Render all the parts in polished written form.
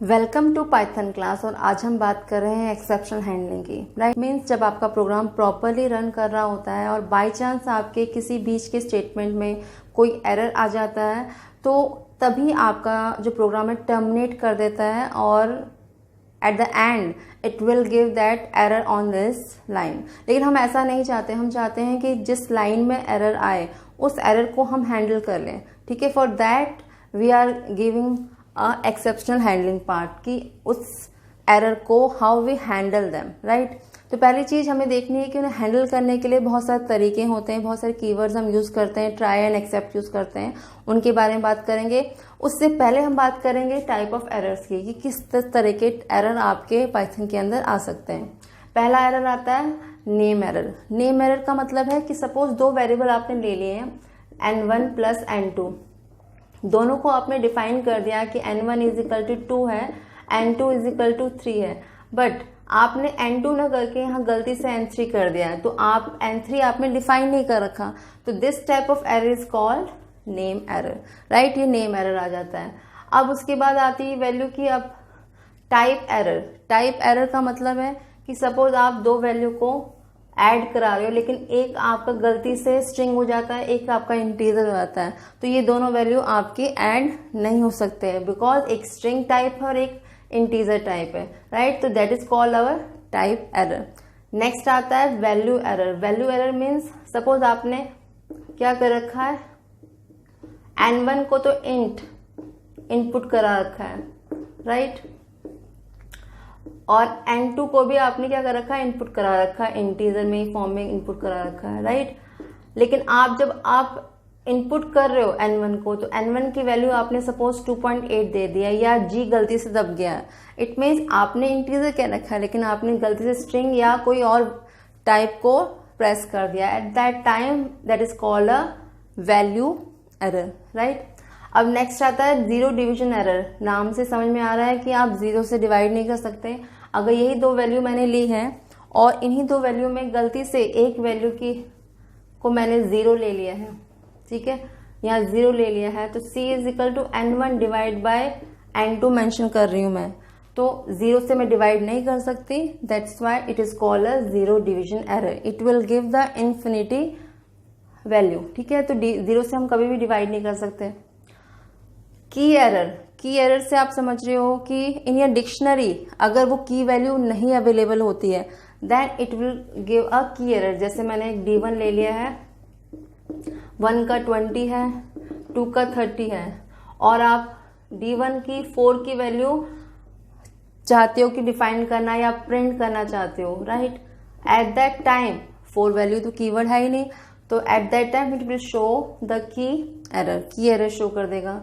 Welcome to Python class. और आज हम बात कर रहे हैं एक्सेप्शन हैंडलिंग की। राइट मीन्स जब आपका प्रोग्राम प्रॉपरली रन कर रहा होता है और बाय चांस आपके किसी बीच के स्टेटमेंट में कोई एरर आ जाता है तो तभी आपका जो प्रोग्राम है टर्मिनेट कर देता है और at the end it will give that error on this line. लेकिन हम ऐसा नहीं चाहते, हम चाहते हैं कि जिस लाइन में एरर आए उस एरर को हम हैंडल कर लें। ठीक है, for that we are giving exceptional handling part की उस एरर को how we handle them. Right, तो पहली चीज हमें देखनी है कि उन्हें हैंडल करने के लिए बहुत सारे तरीके होते हैं, बहुत सारे कीवर्ड्स हम यूज करते हैं, ट्राई एंड एक्सेप्ट यूज करते हैं, उनके बारे में बात करेंगे। उससे पहले हम बात करेंगे टाइप ऑफ एरर्स की कि किस तरह के एरर आपके पाइथन के अंदर आ सकते हैं। पहला एरर आता है नेम एरर। नेम एरर का मतलब है कि सपोज दो वेरिएबल आपने ले लिए हैं n1 प्लस n2, दोनों को आपने डिफाइन कर दिया कि n1 इज इक्वल टू 2 है, n2 इज इक्वल टू 3 है, बट आपने n2 ना करके यहाँ गलती से n3 कर दिया है, तो आप n3 आपने डिफाइन नहीं कर रखा, तो this type of error is called name error. Right, ये नेम एरर आ जाता है। अब उसके बाद आती है वैल्यू की अब टाइप एरर। टाइप एरर का मतलब है कि सपोज आप दो वैल्यू को ऐड करा रहे हो लेकिन एक आपका गलती से स्ट्रिंग हो जाता है, एक आपका इंटीजर हो जाता है, तो ये दोनों वैल्यू आपके ऐड नहीं हो सकते हैं बिकॉज एक स्ट्रिंग टाइप है और एक इंटीजर टाइप है। राइट, तो that is called our type error. Next आता है value error. Value error means suppose आपने क्या कर रखा है, n1 को तो इंट इनपुट करा रखा है, राइट, और n2 को भी आपने क्या कर रखा है, इनपुट करा रखा है, इंटीजर में फॉर्म में इनपुट करा रखा है। राइट, लेकिन आप जब आप इनपुट कर रहे हो n1 को, तो n1 की वैल्यू आपने सपोज 2.8 दे दिया या g गलती से दब गया। इट मीन्स आपने इंटीजर क्या रखा है लेकिन आपने गलती से स्ट्रिंग या कोई और टाइप को प्रेस कर दिया। Eight that time that is called a value error. Right, अब नेक्स्ट आता है जीरो डिवीजन एरर। नाम से समझ में आ रहा है कि आप जीरो से डिवाइड नहीं कर सकते। अगर यही दो वैल्यू मैंने ली है और इन्हीं दो वैल्यू में गलती से एक वैल्यू की को मैंने जीरो ले लिया है, ठीक है, यहाँ जीरो ले लिया है, तो c is equal to n1 divide by n2 mention कर रही हूं मैं, तो जीरो से मैं डिवाइड नहीं कर सकती। That's why it is called a zero division error. It will give the infinity value. ठीक है, तो जीरो से हम कभी भी डिवाइड नहीं कर सकते। की एरर। की एरर से आप समझ रहे हो कि इन योर डिक्शनरी अगर वो की वैल्यू नहीं अवेलेबल होती है then it will give a key error. जैसे मैंने एक D1 ले लिया है, 1 का 20 है, 2 का 30 है, और आप D1 की 4 की वैल्यू चाहते हो कि डिफाइन करना या प्रिंट करना चाहते हो। Right, eight that time 4 value तो कीवर्ड है ही नहीं, तो at that time it will show the key error. की एरर शो कर देगा।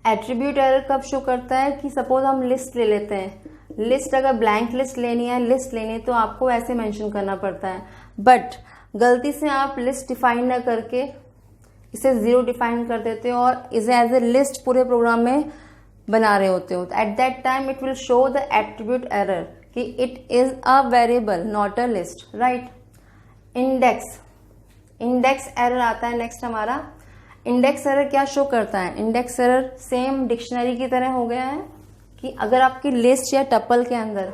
एट्रीब्यूट एरर कब शो करता है कि सपोज हम लिस्ट ले लेते हैं, लिस्ट अगर ब्लैंक लिस्ट लेनी है, लिस्ट लेनी है, तो आपको ऐसे मेंशन करना पड़ता है, बट गलती से आप लिस्ट डिफाइन ना करके इसे जीरो डिफाइन कर देते हो और इसे एज ए लिस्ट पूरे प्रोग्राम में बना रहे होते हो, तो at that time it will show the attribute error कि it is a variable not a list. Right, index. Index error आता है नेक्स्ट हमारा। इंडेक्स एरर क्या शो करता है? इंडेक्स एरर सेम डिक्शनरी की तरह हो गया है कि अगर आपकी लिस्ट या टपल के अंदर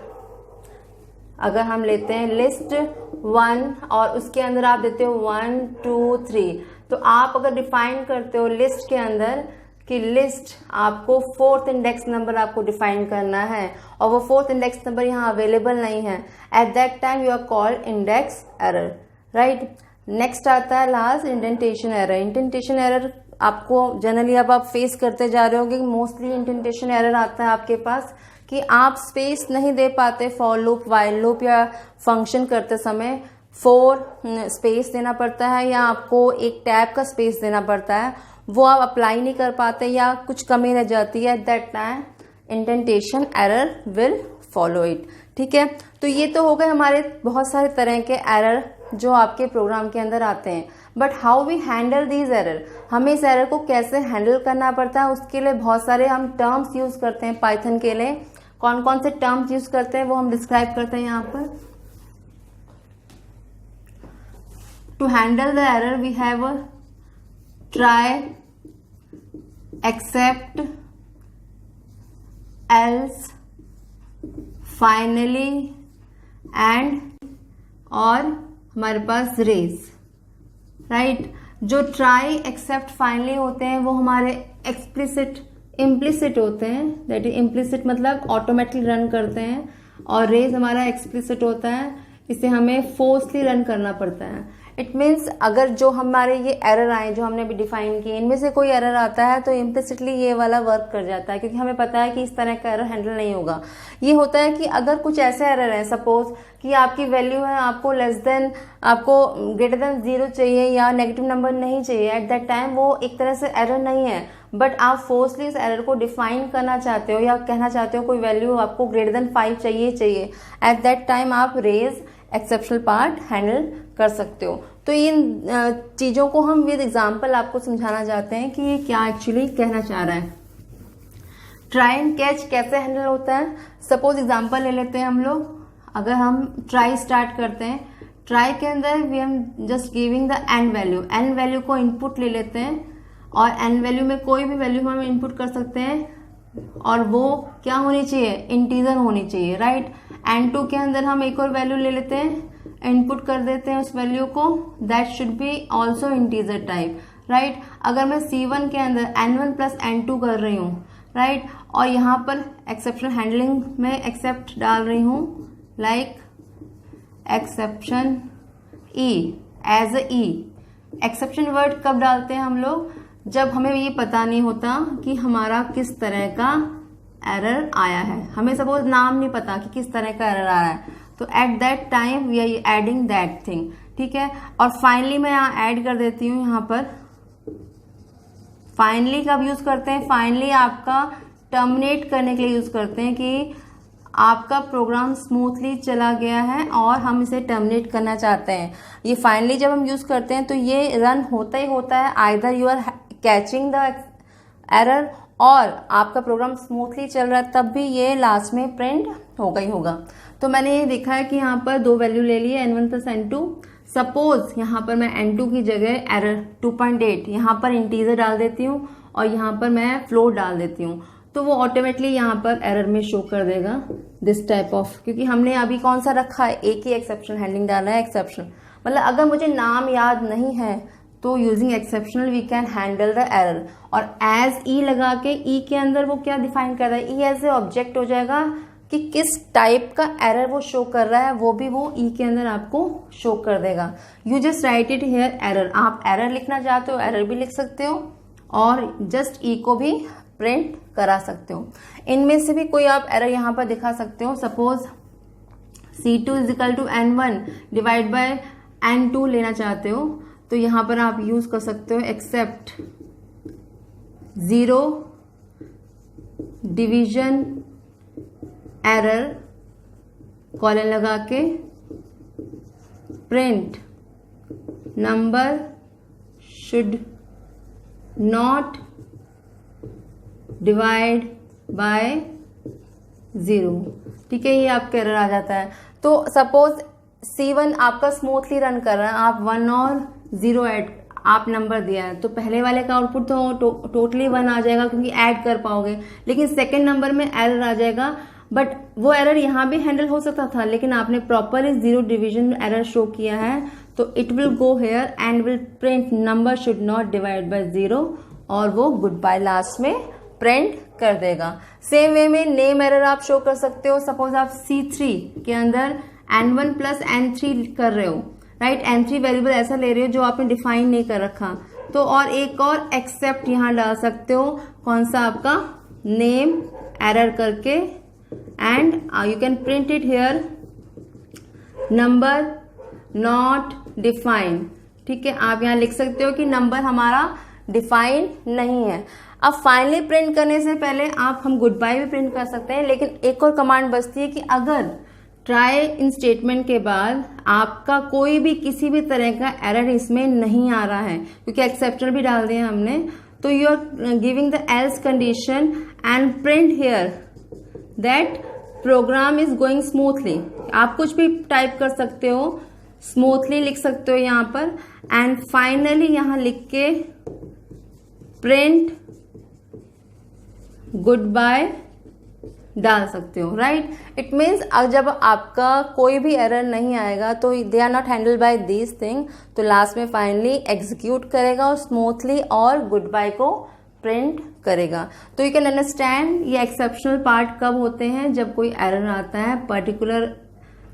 अगर हम लेते हैं लिस्ट 1 और उसके अंदर आप देते हो 1 2 3, तो आप अगर डिफाइन करते हो लिस्ट के अंदर कि लिस्ट आपको 4th इंडेक्स नंबर आपको डिफाइन करना है और वो 4th इंडेक्स नंबर यहाँ अवेलेबल नहीं है, at that time you are called index error. Right, next आता है last indentation error. Indentation error आपको जनरली अब आप फेस करते जा रहे होगे, मोस्टली इंडेंटेशन एरर आता है आपके पास कि आप स्पेस नहीं दे पाते फॉर लूप, वाइल लूप या फंक्शन करते समय 4 स्पेस देना पड़ता है या आपको एक टैब का स्पेस देना पड़ता है, वो आप अप्लाई नहीं कर पाते या कुछ कमी रह जाती है, at that time indentation error will follow it. ठीक है, तो ये तो हो गए हमारे बहुत सारे तरह के एरर जो आपके प्रोग्राम के अंदर आते हैं, but how we handle these error. हमें इस एरर को कैसे हैंडल करना पड़ता है, उसके लिए बहुत सारे हम टर्म्स यूज करते हैं पाइथन के लिए। कौन कौन से टर्म्स यूज करते हैं वो हम डिस्क्राइब करते हैं यहाँ पर। To handle the error we have try, except, else, finally and और हमारे पास रेज, राइट। जो ट्राई एक्सेप्ट फाइनली होते हैं वो हमारे एक्सप्लिसिट इम्प्लिसिट होते हैं, दैट इज इम्प्लिसिट मतलब ऑटोमेटिकली रन करते हैं, और रेज हमारा एक्सप्लिसिट होता है, इसे हमें फोर्सली रन करना पड़ता है। इट मीन्स अगर जो हमारे ये एरर आए जो हमने अभी डिफाइन किए, इनमें से कोई एरर आता है तो इम्प्लिसिटली ये वाला वर्क कर जाता है, क्योंकि हमें पता है कि इस तरह का एरर हैंडल नहीं होगा। ये होता है कि अगर कुछ ऐसे एरर है, सपोज कि आपकी वैल्यू है आपको आपको ग्रेटर देन 0 चाहिए या नेगेटिव नंबर नहीं चाहिए, एट दैट टाइम वो एक तरह से एरर नहीं है, बट आप फोर्सली इस एरर को डिफाइन करना चाहते हो या कहना चाहते हो कोई वैल्यू आपको ग्रेटर देन 5 चाहिए, एट दैट टाइम आप रेज एक्सेप्शनल पार्ट हैंडल कर सकते हो। तो इन चीज़ों को हम विद एग्जांपल आपको समझाना चाहते हैं कि ये क्या एक्चुअली कहना चाह रहा है। ट्राई एंड कैच कैसे हैंडल होता है, सपोज एग्जांपल ले लेते हैं हम लोग। अगर हम ट्राई स्टार्ट करते हैं, ट्राई के अंदर we am just giving the an value को इनपुट ले लेते हैं, और एन वैल्यू में कोई भी वैल्यू हम इनपुट कर सकते हैं, और वो क्या होनी चाहिए, इंटीजर होनी चाहिए, राइट। N2 के अंदर हम एक और वैल्यू ले लेते हैं, इनपुट कर देते हैं उस वैल्यू को, that should be also integer type, right. अगर मैं C1 के अंदर N1 प्लस N2 कर रही हूँ, राइट, और यहाँ पर एक्सेप्शन हैंडलिंग में एक्सेप्ट डाल रही हूँ, like exception E as a E। Exception word कब डालते हैं हम लोग, जब हमें ये पता नहीं होता कि हमारा किस तरह का एरर आया है, हमें सपोज नाम नहीं पता कि किस तरह का एरर आ रहा है, तो at that time we are adding that thing, ठीक है। और फाइनली मैं यहाँ ऐड कर देती हूँ, यहाँ पर फाइनली कब यूज करते हैं, फाइनली आपका टर्मिनेट करने के लिए यूज करते हैं कि आपका प्रोग्राम स्मूथली चला गया है और हम इसे टर्मिनेट करना चाहते हैं। ये फाइनली जब हम यूज करते हैं तो ये रन होता ही होता है, either you are catching the error और आपका प्रोग्राम स्मूथली चल रहा है, तब भी ये लास्ट में प्रिंट होगा ही होगा। तो मैंने ये देखा है कि यहाँ पर 2 वैल्यू ले लिए N1 प्लस N2। सपोज यहाँ पर मैं N2 की जगह एरर 2.8 यहाँ पर इंटीजर डाल देती हूँ और यहाँ पर मैं फ्लोट डाल देती हूँ, तो वो ऑटोमेटिकली यहाँ पर एरर में शो कर देगा दिस टाइप ऑफ, क्योंकि हमने अभी कौन सा रखा है, एक ही एक्सेप्शन हैंडलिंग डाला है, एक्सेप्शन मतलब अगर मुझे नाम याद नहीं है तो using exceptional we can handle the error. और एज ई लगा के ई के अंदर वो क्या डिफाइन कर रहा है, ई एज ए ऑब्जेक्ट हो जाएगा कि किस टाइप का एरर वो शो कर रहा है, वो भी वो ई के अंदर आपको शो कर देगा। You just right it here error, आप एरर लिखना चाहते हो एरर भी लिख सकते हो और जस्ट ई को भी प्रिंट करा सकते हो। इनमें से भी कोई आप एरर यहाँ पर दिखा सकते हो, suppose C2 is equal to N1 divide by N2 लेना चाहते हो, तो यहाँ पर आप यूज कर सकते हो एक्सेप्ट 0 डिवीजन एरर कॉलन लगा के print number should not divide by 0, ठीक है, ये आपका एरर आ जाता है। तो सपोज C1 आपका स्मूथली रन कर रहा है, आप 1 और 0 ऐड आप नंबर दिया है, तो पहले वाले का आउटपुट तो टोटली 1 आ जाएगा क्योंकि ऐड कर पाओगे, लेकिन सेकंड नंबर में एरर आ जाएगा। बट वो एरर यहाँ भी हैंडल हो सकता था, लेकिन आपने प्रॉपरली 0 डिवीजन एरर शो किया है, तो it will go here and will print number should not divide by 0 और वो गुड बाय लास्ट में प्रिंट कर देगा। सेम वे में नेम एरर आप शो कर सकते हो, सपोज आप C3 के अंदर N1 प्लस N3 कर रहे हो, राइट, N3 वेरिएबल ऐसा ले रहे हो जो आपने डिफाइन नहीं कर रखा, तो और एक और एक्सेप्ट यहां डाल सकते हो, कौन सा आपका नेम एरर करके, and you can print it here number not defined, ठीक है, आप यहां लिख सकते हो कि नंबर हमारा डिफाइन नहीं है। अब फाइनली प्रिंट करने से पहले हम गुड बाय भी प्रिंट कर सकते हैं, लेकिन एक और कमांड बचती है कि अगर ट्राई इन स्टेटमेंट के बाद आपका कोई भी किसी भी तरह का एरर इसमें नहीं आ रहा है, क्योंकि एक्सेप्टर भी डाल दिया हमने, तो you are giving the else condition and print here that program is going smoothly. आप कुछ भी टाइप कर सकते हो, स्मूथली लिख सकते हो यहाँ पर, एंड फाइनली यहाँ लिख के प्रिंट गुड बाय डाल सकते हो, राइट। इट मीन्स जब आपका कोई भी एरर नहीं आएगा तो they are not handle by this thing, तो लास्ट में फाइनली एग्जीक्यूट करेगा और स्मूथली और गुड बाय को प्रिंट करेगा। तो यू कैन अंडरस्टैंड ये एक्सेप्शनल पार्ट कब होते हैं, जब कोई एरर आता है, पर्टिकुलर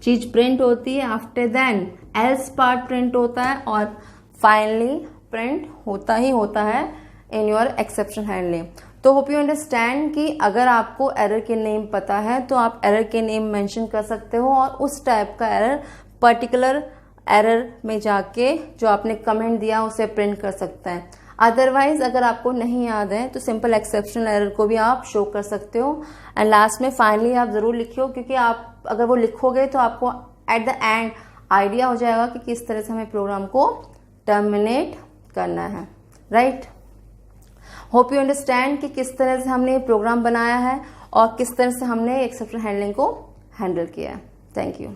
चीज प्रिंट होती है, after then else part print होता है और फाइनली प्रिंट होता ही होता है इन योर एक्सेप्शन हैंडलिंग। तो होप यू अंडरस्टैंड कि अगर आपको एरर के नेम पता है तो आप एरर के नेम मेंशन कर सकते हो और उस टाइप का एरर पर्टिकुलर एरर में जाके जो आपने कमेंट दिया उसे प्रिंट कर सकता है। अदरवाइज अगर आपको नहीं याद है तो सिंपल एक्सेप्शनल एरर को भी आप शो कर सकते हो एंड लास्ट में फाइनली आप जरूर लिखियो, क्योंकि आप अगर वो लिखोगे तो आपको एट द एंड आइडिया हो जाएगा कि किस तरह से हमें प्रोग्राम को टर्मिनेट करना है, राइट। होप यू अंडरस्टैंड कि किस तरह से हमने प्रोग्राम बनाया है और किस तरह से हमने एक्सेप्शन हैंडलिंग को हैंडल किया है। Thank you.